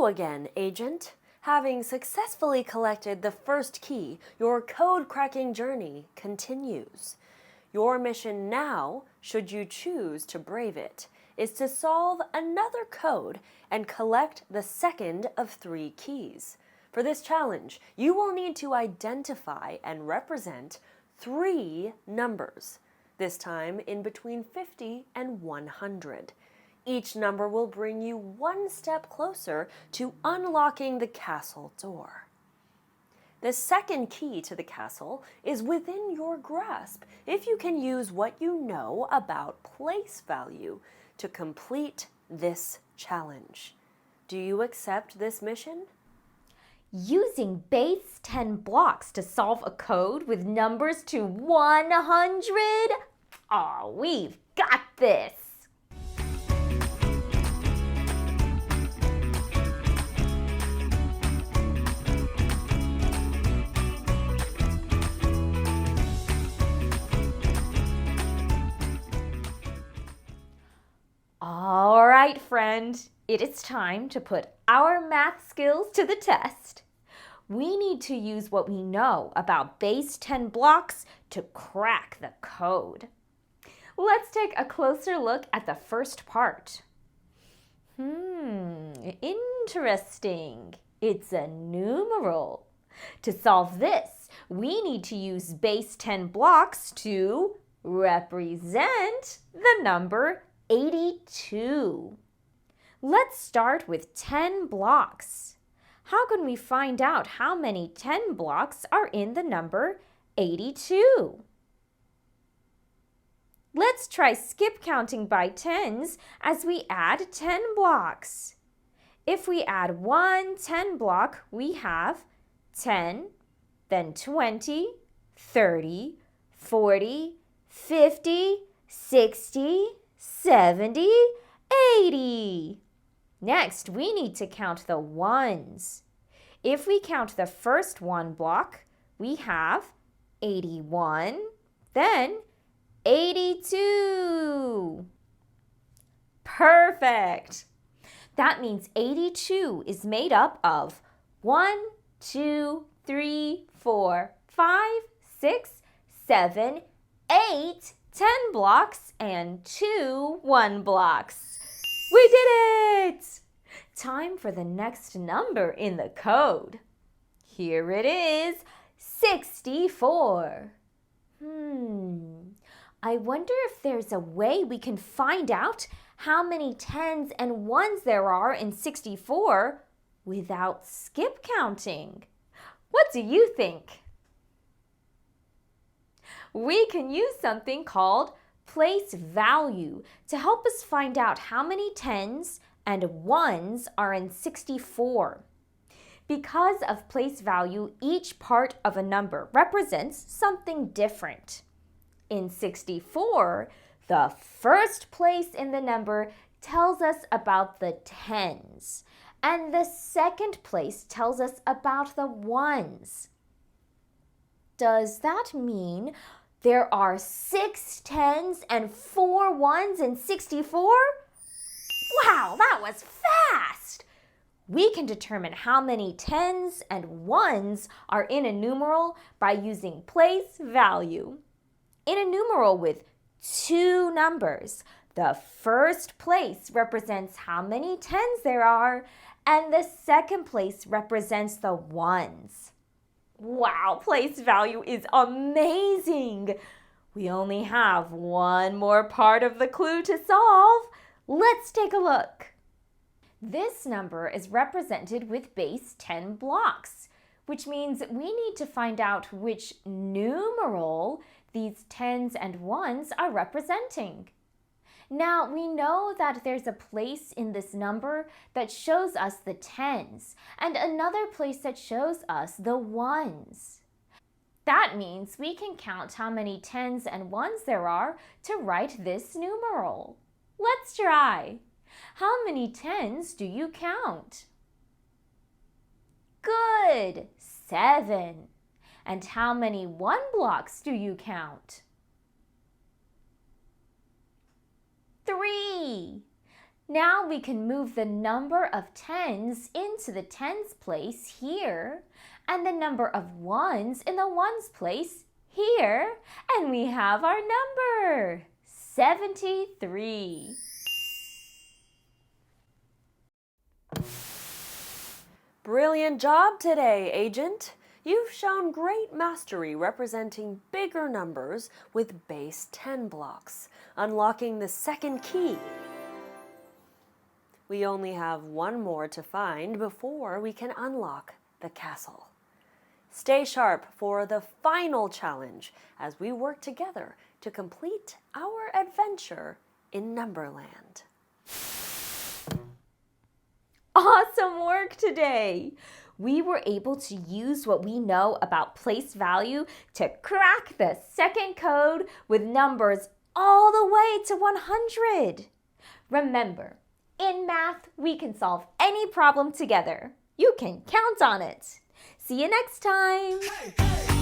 Hello again, Agent. Having successfully collected the first key, your code-cracking journey continues. Your mission now, should you choose to brave it, is to solve another code and collect the second of 3 keys. For this challenge, you will need to identify and represent 3 numbers, this time in between 50 and 100. Each number will bring you one step closer to unlocking the castle door. The second key to the castle is within your grasp if you can use what you know about place value to complete this challenge. Do you accept this mission? Using base 10 blocks to solve a code with numbers to 100? Aw, we've got this! All right, friend, it is time to put our math skills to the test. We need to use what we know about base 10 blocks to crack the code. Let's take a closer look at the first part. Interesting. It's a numeral. To solve this, we need to use base 10 blocks to represent the number 82. Let's start with 10 blocks. How can we find out how many 10 blocks are in the number 82? Let's try skip counting by tens as we add 10 blocks. If we add one 10 block, we have 10, then 20, 30, 40, 50, 60, 70, 80. Next, we need to count the ones. If we count the first one block, we have 81, then 82. Perfect! That means 82 is made up of 1, 2, 3, 4, 5, 6, 7, 8, 10 blocks, and 2 1 blocks. We did it! Time for the next number in the code. Here it is, 64. I wonder if there's a way we can find out how many tens and ones there are in 64 without skip counting. What do you think? We can use something called place value to help us find out how many tens and ones are in 64. Because of place value, each part of a number represents something different. In 64, the first place in the number tells us about the tens, and the second place tells us about the ones. Does that mean there are 6 tens and 4 ones in 64? Wow, that was fast! We can determine how many tens and ones are in a numeral by using place value. In a numeral with 2 numbers, the first place represents how many tens there are, and the second place represents the ones. Wow, place value is amazing! We only have one more part of the clue to solve. Let's take a look. This number is represented with base 10 blocks, which means we need to find out which numeral these tens and ones are representing. Now, we know that there's a place in this number that shows us the tens and another place that shows us the ones. That means we can count how many tens and ones there are to write this numeral. Let's try. How many tens do you count? Good, 7. And how many 1 blocks do you count? 3. Now we can move the number of tens into the tens place here, and the number of ones in the ones place here, and we have our number, 73. Brilliant job today, Agent! You've shown great mastery representing bigger numbers with base 10 blocks, unlocking the second key. We only have one more to find before we can unlock the castle. Stay sharp for the final challenge as we work together to complete our adventure in Numberland. Awesome work today! We were able to use what we know about place value to crack the second code with numbers all the way to 100. Remember, in math, we can solve any problem together. You can count on it. See you next time!